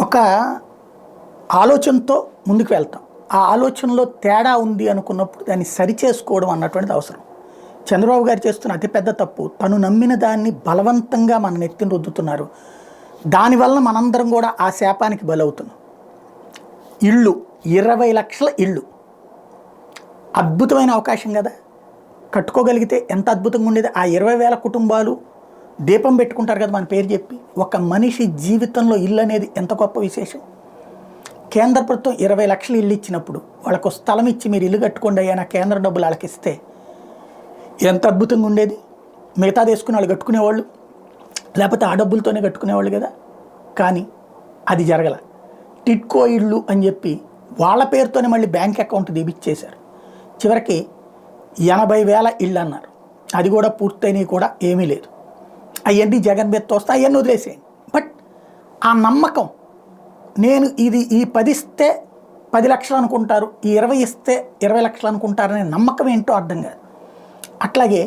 ఒక ఆలోచనతో ముందుకు వెళ్తాం. ఆ ఆలోచనలో తేడా ఉంది అనుకున్నప్పుడు దాన్ని సరిచేసుకోవడం అన్నటువంటిది అవసరం. చంద్రబాబు గారు చేస్తున్న అతిపెద్ద తప్పు, తను నమ్మిన దాన్ని బలవంతంగా మన నెత్తిన రుద్దుతున్నారు. దానివల్ల మనందరం కూడా ఆ శాపానికి బలవుతున్నాం. ఇళ్ళు 20 లక్షల ఇళ్ళు అద్భుతమైన అవకాశం కదా. కట్టుకోగలిగితే ఎంత అద్భుతంగా ఉండేది. ఆ 20,000 కుటుంబాలు దీపం పెట్టుకుంటారు కదా మన పేరు చెప్పి. ఒక మనిషి జీవితంలో ఇల్లు అనేది ఎంత గొప్ప విశేషం. కేంద్ర ప్రభుత్వం 20 లక్షలు ఇల్లు ఇచ్చినప్పుడు వాళ్ళకు స్థలం ఇచ్చి మీరు ఇల్లు కట్టుకోండి అయ్యా, నా కేంద్ర డబ్బులు వాళ్ళకి ఇస్తే ఎంత అద్భుతంగా ఉండేది. మిగతా తీసుకునే వాళ్ళు కట్టుకునేవాళ్ళు, లేకపోతే ఆ డబ్బులతోనే కట్టుకునేవాళ్ళు కదా. కానీ అది జరగల. టిట్కో ఇళ్ళు అని చెప్పి వాళ్ళ పేరుతోనే మళ్ళీ బ్యాంక్ అకౌంట్ తీపిచ్చేశారు. చివరికి 80,000 ఇళ్ళు అన్నారు. అది కూడా పూర్తయినవి కూడా ఏమీ లేదు. అవన్నీ జగన్ మీద తోస్తే అవన్నీ వదిలేసేయండి. బట్ ఆ నమ్మకం, నేను ఈ 10 ఇస్తే 10 లక్షలు అనుకుంటారు, ఈ 20 ఇస్తే 20 లక్షలు అనుకుంటారనే నమ్మకం ఏంటో అర్థం కాదు. అట్లాగే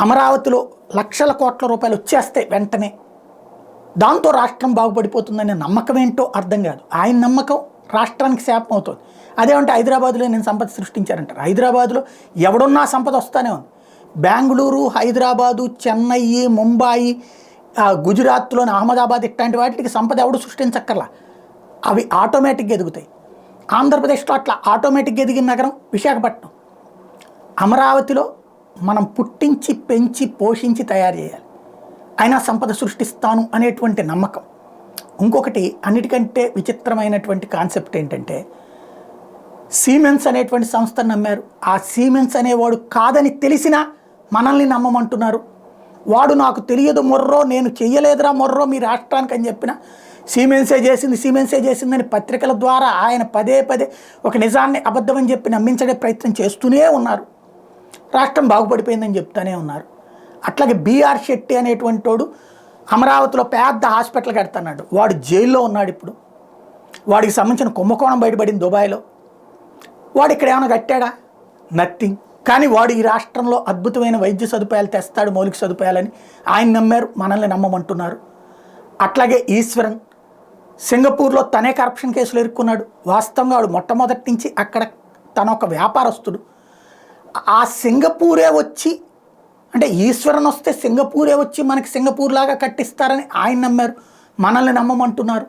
అమరావతిలో లక్షల కోట్ల రూపాయలు వచ్చేస్తే వెంటనే దాంతో రాష్ట్రం బాగుపడిపోతుందనే నమ్మకం ఏంటో అర్థం కాదు. ఆయన నమ్మకం రాష్ట్రానికి శాపం అవుతుంది. అదేమంటే హైదరాబాద్లో నేను సంపద సృష్టించారంటారు. హైదరాబాద్లో ఎవడున్నా సంపద వస్తూనే ఉంది. బెంగళూరు, హైదరాబాదు, చెన్నై, ముంబాయి, గుజరాత్లోని అహ్మదాబాద్ ఇట్లాంటి వాటికి సంపద ఎవడు సృష్టించక్కర్లా, అవి ఆటోమేటిక్గా ఎదుగుతాయి. ఆంధ్రప్రదేశ్లో అట్లా ఆటోమేటిక్గా ఎదిగిన నగరం విశాఖపట్నం. అమరావతిలో మనం పుట్టించి పెంచి పోషించి తయారు చేయాలి, అయినా సంపద సృష్టిస్తాను అనేటువంటి నమ్మకం. ఇంకొకటి అన్నిటికంటే విచిత్రమైనటువంటి కాన్సెప్ట్ ఏంటంటే, సిమెన్స్ అనేటువంటి సంస్థను నమ్మారు. ఆ సిమెన్స్ అనేవాడు కాదని తెలిసినా మనల్ని నమ్మమంటున్నారు. వాడు నాకు తెలియదు మొర్రో, నేను చెయ్యలేదురా మొర్రో మీ రాష్ట్రానికి అని చెప్పిన సిమెన్సే చేసిందని పత్రికల ద్వారా ఆయన పదే ఒక నిజాన్ని అబద్ధమని చెప్పి నమ్మించడే ప్రయత్నం చేస్తూనే ఉన్నారు. రాష్ట్రం బాగుపడిపోయిందని చెప్తూనే ఉన్నారు. అట్లాగే బీఆర్ శెట్టి అనేటువంటి వాడు అమరావతిలో పెద్ద హాస్పిటల్ కడుతున్నాడు. వాడు జైల్లో ఉన్నాడు. ఇప్పుడు వాడికి సంబంధించిన కుంభకోణం బయటపడింది దుబాయ్లో. వాడు ఇక్కడ ఏమైనా కట్టాడా? నథింగ్. కానీ వాడు ఈ రాష్ట్రంలో అద్భుతమైన వైద్య సదుపాయాలు తెస్తాడు, మౌలిక సదుపాయాలని ఆయన నమ్మారు, మనల్ని నమ్మమంటున్నారు. అట్లాగే ఈశ్వరన్ సింగపూర్లో తనే కరప్షన్ కేసులు ఇరుక్కున్నాడు. వాస్తవంగా వాడు మొట్టమొదటి నుంచి అక్కడ తన ఒక వ్యాపారస్తుడు. ఆ సింగపూరే వచ్చి, అంటే ఈశ్వరన్ వస్తే సింగపూరే వచ్చి మనకి సింగపూర్ లాగా కట్టిస్తారని ఆయన నమ్మారు, మనల్ని నమ్మమంటున్నారు.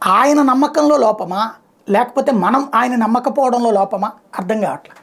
ఆయన నమ్మకంలో లోపమా, లేకపోతే మనం ఆయన నమ్మకపోవడంలో లోపమా అర్థం కావట్లేదు.